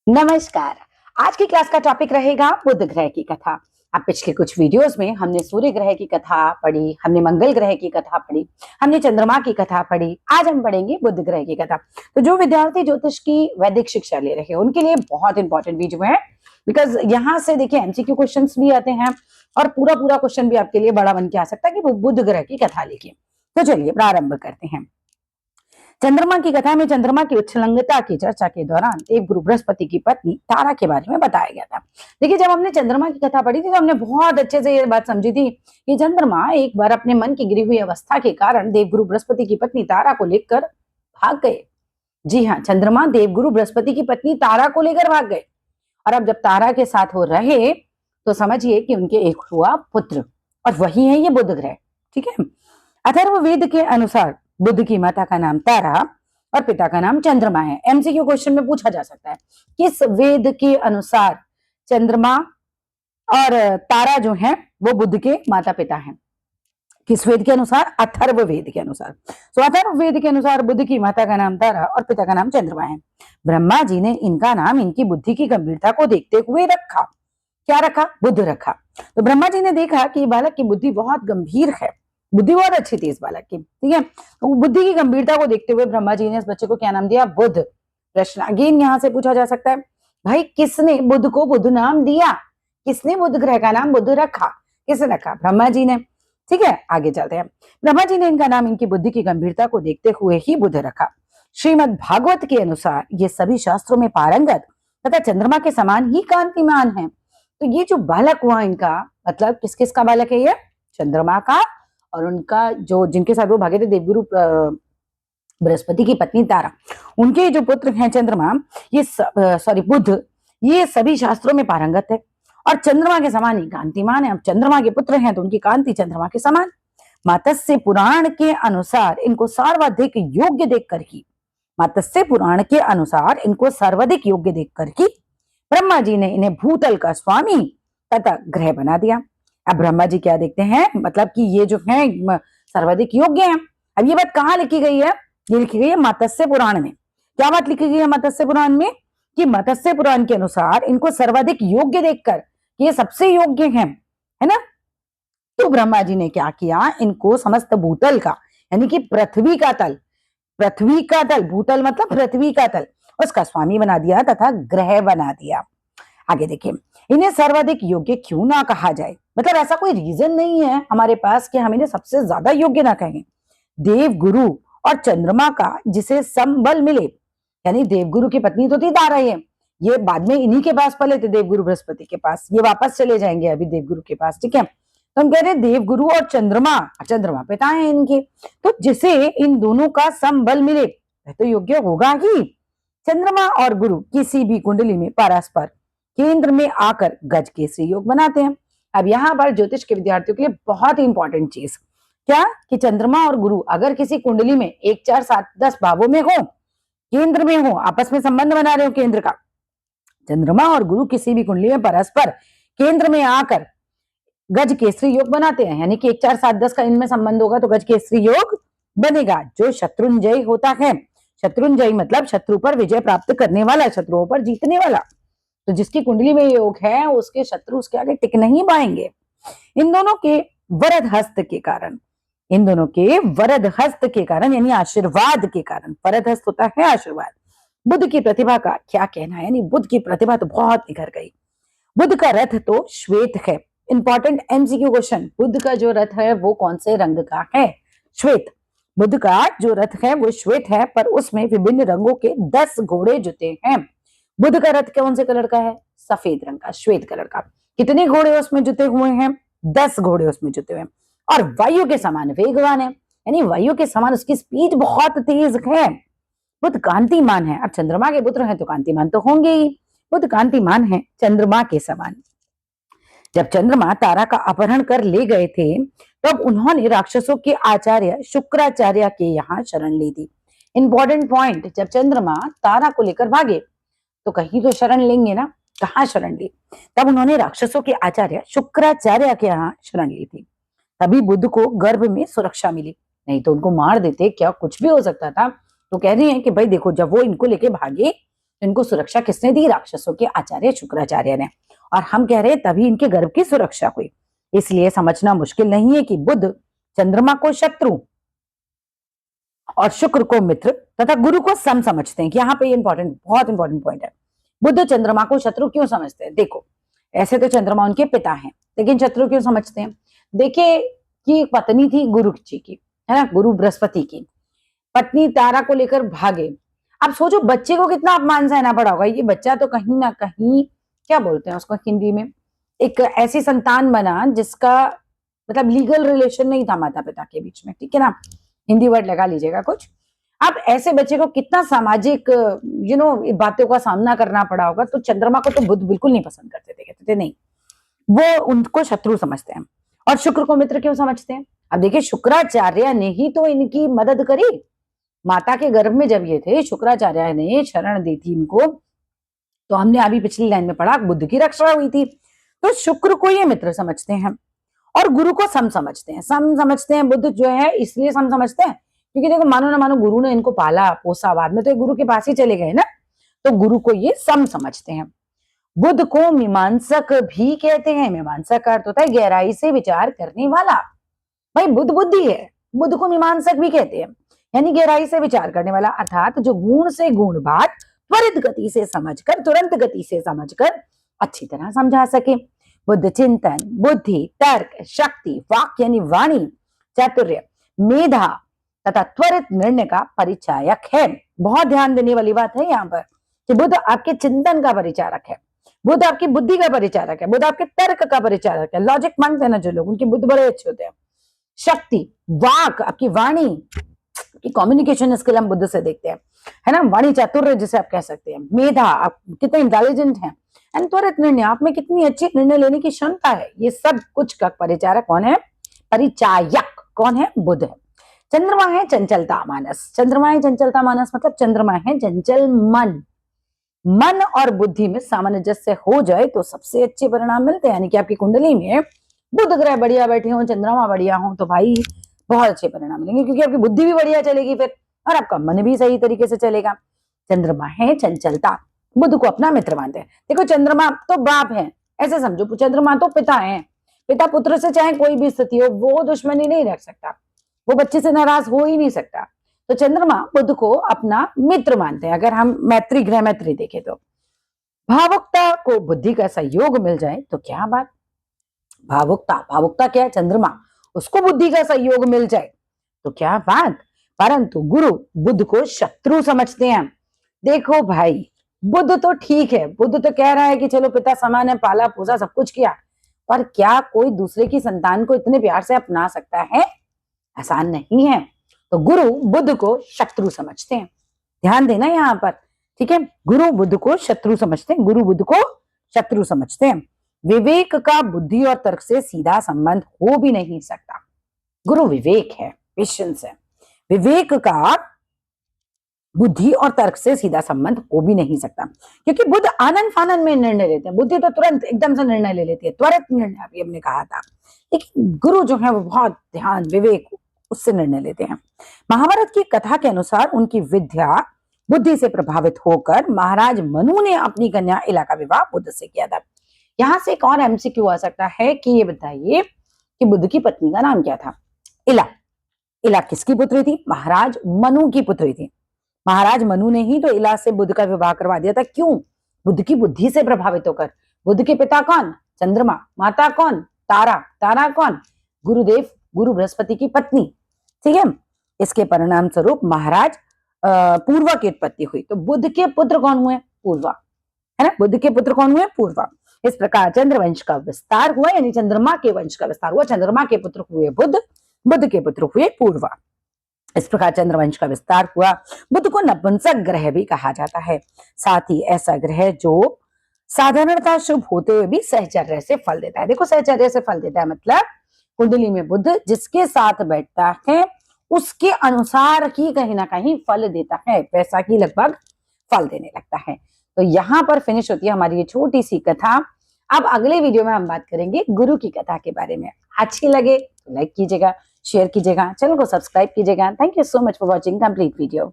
नमस्कार। आज की क्लास का टॉपिक रहेगा बुध ग्रह की कथा। अब पिछले कुछ वीडियोस में हमने सूर्य ग्रह की कथा पढ़ी, हमने मंगल ग्रह की कथा पढ़ी, हमने चंद्रमा की कथा पढ़ी। आज हम पढ़ेंगे बुध ग्रह की कथा। तो जो विद्यार्थी ज्योतिष की वैदिक शिक्षा ले रहे हैं उनके लिए बहुत इंपॉर्टेंट वीडियो है, बिकॉज यहाँ से देखिए एमसीक्यू क्वेश्चंस भी आते हैं और पूरा पूरा क्वेश्चन भी आपके लिए बड़ा बन के आ सकता है कि वो बुध ग्रह की कथा लिखिए। तो चलिए प्रारंभ करते हैं। चंद्रमा की कथा में चंद्रमा की उच्छलंगता की चर्चा के दौरान देवगुरु बृहस्पति की पत्नी तारा के बारे में बताया गया था। देखिए, जब हमने चंद्रमा की कथा पढ़ी थी तो हमने बहुत अच्छे से ये बात समझी थी कि चंद्रमा एक बार अपने मन की गिरी हुई अवस्था के कारण देवगुरु बृहस्पति की पत्नी तारा को लेकर भाग गए। जी हाँ, चंद्रमा देवगुरु बृहस्पति की पत्नी तारा को लेकर भाग गए और अब जब तारा के साथ वो रहे तो समझिए कि उनके एक हुआ पुत्र, और वही है ये बुध ग्रह। ठीक है। अथर्ववेद के अनुसार बुध की माता का नाम तारा और पिता का नाम चंद्रमा है। एमसीक्यू क्वेश्चन में पूछा जा सकता है किस वेद के अनुसार चंद्रमा और तारा जो है वो बुध के माता पिता हैं। किस वेद के अनुसार? अथर्ववेद के अनुसार। तो अथर्ववेद के अनुसार बुध की माता का नाम तारा और पिता का नाम चंद्रमा है। ब्रह्मा जी ने इनका नाम इनकी बुद्धि की गंभीरता को देखते हुए रखा। क्या रखा? बुध रखा। तो ब्रह्मा जी ने देखा कि बालक की बुद्धि बहुत गंभीर है, बुद्धि बहुत अच्छी थी इस बालक की। ठीक है। तो बुद्धि की गंभीरता को देखते हुए ब्रह्मा जी ने इस बच्चे को क्या नाम दिया? बुध। प्रश्न अगेन यहां से पूछा जा सकता है, भाई किसने बुध को बुध नाम दिया? किसने बुध ग्रह का नाम बुध रखा? किसने रखा? ब्रह्मा जी ने। ठीक है, आगे चलते हैं। ब्रह्मा जी ने इनका नाम इनकी बुद्धि की गंभीरता को देखते हुए ही बुध रखा। श्रीमद् भागवत के अनुसार ये सभी शास्त्रों में पारंगत तथा चंद्रमा के समान ही कांतिमान है। तो ये जो बालक हुआ इनका, मतलब किस किस का बालक है ये? चंद्रमा का, और उनका जो जिनके साथ वो भागे थे देवगुरु बृहस्पति की पत्नी तारा, उनके जो पुत्र हैं चंद्रमा, ये बुध, ये सभी शास्त्रों में पारंगत है और चंद्रमा के समान ही कांतिमान है। अब चंद्रमा के पुत्र हैं तो उनकी कांति चंद्रमा के समान। मातस्य पुराण के अनुसार इनको सर्वाधिक योग्य देखकर ही, मातस्य पुराण के अनुसार इनको सर्वाधिक योग्य देखकर ही ब्रह्मा जी ने इन्हें भूतल का स्वामी तथा ग्रह बना दिया। अब ब्रह्मा जी क्या देखते हैं, मतलब कि ये जो है सर्वाधिक योग्य है। अब ये बात कहाँ लिखी गई है? ये लिखी गई है मत्स्य पुराण में। क्या बात लिखी गई है मत्स्य पुराण में? कि मत्स्य पुराण के अनुसार इनको सर्वाधिक योग्य देखकर ये सबसे योग्य है ना। तो ब्रह्मा जी ने क्या किया, इनको समस्त भूतल का, यानी कि पृथ्वी का तल, पृथ्वी का तल, भूतल मतलब पृथ्वी का तल, उसका स्वामी बना दिया तथा ग्रह बना दिया। आगे देखिए, इन्हें सर्वाधिक योग्य क्यों ना कहा जाए, मतलब ऐसा कोई रीजन नहीं है हमारे पास कि हम इन्हें सबसे ज्यादा योग्य ना कहें। देवगुरु और चंद्रमा का जिसे संबल मिले, यानी देवगुरु की पत्नी तो थी तारा, ये बाद में इन्हीं के पास पले थे, देवगुरु बृहस्पति के पास, ये वापस चले जाएंगे अभी देवगुरु के पास। ठीक है। तो हम कह रहे हैं देवगुरु और चंद्रमा, चंद्रमा पिता है इनके, तो जिसे इन दोनों का संबल मिले वह तो योग्य होगा ही। चंद्रमा और गुरु किसी भी कुंडली में परस्पर केंद्र में आकर गज केसरी योग बनाते हैं। अब यहाँ पर ज्योतिष के विद्यार्थियों के लिए बहुत ही इंपॉर्टेंट चीज क्या, कि चंद्रमा और गुरु अगर किसी कुंडली में 1 4 7 10 भावों में हो, केंद्र में हो, आपस में संबंध बना रहे हो केंद्र का, चंद्रमा और गुरु किसी भी कुंडली में परस्पर केंद्र में आकर गज केसरी योग बनाते हैं, यानी कि 1 4 7 10 का इनमें संबंध होगा तो गज केसरी योग बनेगा, जो शत्रुंजय होता है। शत्रुंजय मतलब शत्रु पर विजय प्राप्त करने वाला, शत्रुओं पर जीतने वाला। तो जिसकी कुंडली में योग है उसके शत्रु उसके आगे टिक नहीं पाएंगे। इन दोनों के वरद हस्त के कारण, इन दोनों के वरद हस्त के कारण यानी आशीर्वाद के कारण, वरद हस्त होता है आशीर्वाद। बुध की प्रतिभा का क्या कहना है, यानी बुध की प्रतिभा तो बहुत निखर गई। बुध का रथ तो श्वेत है। इंपॉर्टेंट एमसीक्यू क्वेश्चन, बुध का जो रथ है वो कौन से रंग का है? श्वेत। बुध का जो रथ है वो श्वेत है, पर उसमें विभिन्न रंगों के 10 घोड़े जुते हैं। बुध का रथ कौन से कलर का है? सफेद रंग का, श्वेत कलर का। कितने घोड़े उसमें जुते हुए हैं? 10 घोड़े उसमें जुते हुए हैं, और वायु के समान वेगवान है, यानी वायु के समान उसकी स्पीड बहुत तेज है। बुध कांतिमान है। अब चंद्रमा के पुत्र हैं तो कांतिमान तो होंगे ही। बुध कांतिमान है चंद्रमा के समान। जब चंद्रमा तारा का अपहरण कर ले गए थे तब उन्होंने राक्षसों के आचार्य शुक्राचार्य के यहाँ शरण ली थी। इंपॉर्टेंट पॉइंट, जब चंद्रमा तारा को लेकर भागे तो कहीं तो शरण लेंगे ना, कहाँ शरण ली? तब उन्होंने राक्षसों के आचार्य शुक्राचार्य के यहाँ शरण ली थी। तभी बुध को गर्भ में सुरक्षा मिली, नहीं तो उनको मार देते, क्या कुछ भी हो सकता था। तो कह रही हैं कि भाई देखो, जब वो इनको लेके भागे तो इनको सुरक्षा किसने दी? राक्षसों के आचार्य शुक्राचार्य ने। और हम कह रहे हैं तभी इनके गर्भ की सुरक्षा हुई। इसलिए समझना मुश्किल नहीं है कि बुध चंद्रमा को शत्रु और शुक्र को मित्र तथा गुरु को सम समझते हैं। कि यहाँ पे ये बहुत इंपॉर्टेंट पॉइंट है। बुध चंद्रमा को शत्रु क्यों समझते हैं? देखो, ऐसे तो चंद्रमा उनके पिता हैं, लेकिन शत्रु क्यों समझते हैं? देखिए कि एक पत्नी थी गुरु जी की, है ना, गुरु बृहस्पति की। पत्नी तारा को लेकर भागे। अब सोचो बच्चे को कितना अपमान सहना पड़ा होगा। ये बच्चा तो कहीं ना कहीं, क्या बोलते हैं उसको हिंदी में, एक ऐसी संतान बना जिसका मतलब लीगल रिलेशन नहीं था माता पिता के बीच में, ठीक है ना, हिंदी वर्ड लगा लीजिएगा कुछ। अब ऐसे बच्चे को कितना सामाजिक बातों का सामना करना पड़ा होगा। तो चंद्रमा को तो बुध बिल्कुल नहीं पसंद करते थे, कहते थे नहीं, वो उनको शत्रु समझते हैं। और शुक्र को मित्र क्यों समझते हैं? अब देखिए, शुक्राचार्य ने ही तो इनकी मदद करी। माता के गर्भ में जब ये थे, शुक्राचार्य ने शरण दी थी इनको। तो हमने अभी पिछली लाइन में पढ़ा, बुध की रक्षा हुई थी। तो शुक्र को ये मित्र समझते हैं और गुरु को सम समझते हैं। सम समझते हैं बुध जो है, इसलिए सम समझते हैं क्योंकि देखो, मानो ना मानो गुरु ने इनको पाला पोसा, बाद में तो गुरु के पास ही चले गए ना, तो गुरु को ये सम समझते हैं। बुध को मीमांसक भी कहते हैं। मीमांसक का अर्थ होता है गहराई से विचार करने वाला। भाई बुध बुद्धि है, बुध को मीमांसक भी कहते हैं, यानी गहराई से विचार करने वाला, अर्थात जो गुण से गुण बात त्वरित गति से समझकर, तुरंत गति से समझकर अच्छी तरह समझा सके। बुद्ध चिंतन, बुद्धि, तर्क, शक्ति, वाक्य यानी वाणी, चातुर्य, मेधा तथा त्वरित निर्णय का परिचायक है। बहुत ध्यान देने वाली बात है यहाँ पर कि बुध आपके चिंतन का परिचारक है, बुध आपकी बुद्धि का परिचारक है, बुध आपके तर्क का परिचारक है। लॉजिक मांगते हैं ना जो लोग, उनके बुद्ध बड़े अच्छे होते हैं। शक्ति, वाक, आपकी वाणी की कम्युनिकेशन स्किल हम बुद्ध से देखते हैं, है ना, वाणी चातुर्य जिसे आप कह सकते हैं। मेधा, आप कितने इंटेलिजेंट हैं। एंड त्वरित निर्णय, आप में कितनी अच्छी निर्णय लेने की क्षमता है। ये सब कुछ का परिचारक कौन है? परिचायक कौन है? बुध है। चंद्रमा है चंचलता मानस। चंद्रमा है चंचलता मानस मतलब चंद्रमा है चंचल मन। मन और बुद्धि में सामंजस्य हो जाए तो सबसे अच्छे परिणाम मिलते हैं। यानी कि आपकी कुंडली में बुध ग्रह बढ़िया बैठे हो, चंद्रमा बढ़िया हो, तो भाई बहुत अच्छे परिणाम मिलेंगे, क्योंकि आपकी बुद्धि भी बढ़िया चलेगी फिर, और आपका मन भी सही तरीके से चलेगा। चंद्रमा है चंचलता, बुध को अपना मित्र मानते हैं। देखो, चंद्रमा तो बाप है, ऐसे समझो, चंद्रमा तो पिता है। पिता पुत्र से चाहे कोई भी स्थिति हो, वो दुश्मनी नहीं रख सकता, वो बच्चे से नाराज हो ही नहीं सकता। तो चंद्रमा बुध को अपना मित्र मानते हैं। अगर हम मैत्री, ग्रह मैत्री देखें तो भावुकता को बुद्धि का सहयोग मिल जाए तो क्या बात। भावुकता क्या है? चंद्रमा, उसको बुद्धि का सहयोग मिल जाए तो क्या बात। परंतु गुरु बुध को शत्रु समझते हैं। देखो भाई, बुध तो ठीक है, बुध तो कह रहा है कि चलो पिता समान है, पाला पोसा सब कुछ किया, पर क्या कोई दूसरे की संतान को इतने प्यार से अपना सकता है? आसान नहीं है। तो गुरु बुध को शत्रु समझते हैं। ध्यान देना यहाँ पर, ठीक है। गुरु बुध को शत्रु समझते हैं, गुरु बुध को शत्रु समझते हैं। विवेक का बुद्धि और तर्क से सीधा संबंध हो भी नहीं सकता। गुरु विवेक है, पेशेंस है। विवेक का बुद्धि और तर्क से सीधा संबंध हो भी नहीं सकता, क्योंकि बुध आनंद फानंद में निर्णय लेते हैं। बुद्धि तो तुरंत एकदम से निर्णय ले लेती है, त्वरित निर्णय, अभी हमने कहा था। लेकिन गुरु जो है वो बहुत ध्यान, विवेक, उससे निर्णय लेते हैं। महाभारत की कथा के अनुसार उनकी विद्या बुद्धि से प्रभावित होकर महाराज मनु ने अपनी कन्या इला का विवाह बुध से किया था। यहाँ से एक और एमसीक्यू आ सकता है कि ये बताइए कि बुध की पत्नी का नाम क्या था? इला। इला किसकी पुत्री थी? महाराज मनु की पुत्री थी। महाराज मनु ने ही तो इला से बुध का विवाह करवा दिया था। क्यों? बुध की बुद्धि से प्रभावित होकर। बुध के पिता कौन? चंद्रमा। माता कौन? तारा। तारा कौन? गुरुदेव, गुरु बृहस्पति की पत्नी, ठीक है। इसके परिणाम स्वरूप महाराज पूर्वा की उत्पत्ति हुई। तो बुध के पुत्र कौन हुए? पूर्वा, है ना। बुध के पुत्र कौन हुए? पूर्वा। इस प्रकार चंद्रवंश का विस्तार हुआ, यानी चंद्रमा के वंश का विस्तार हुआ। चंद्रमा के पुत्र हुए बुध, बुध के पुत्र हुए पूर्वा। इस प्रकार चंद्रवंश का विस्तार हुआ। बुध को नपुंसक ग्रह भी कहा जाता है। साथ ही ऐसा ग्रह जो साधारणतः शुभ होते हुए भी सहचर्य से फल देता है। देखो, सहचर्य से फल देता है मतलब कुंडली में बुध जिसके साथ बैठता है उसके अनुसार ही कहीं ना कहीं फल देता है, वैसा ही लगभग फल देने लगता है। तो यहाँ पर फिनिश होती है हमारी ये छोटी सी कथा। अब अगले वीडियो में हम बात करेंगे गुरु की कथा के बारे में। अच्छी लगे तो लाइक कीजिएगा, शेयर कीजिएगा, चैनल को सब्सक्राइब कीजिएगा। Thank you so much for watching complete video.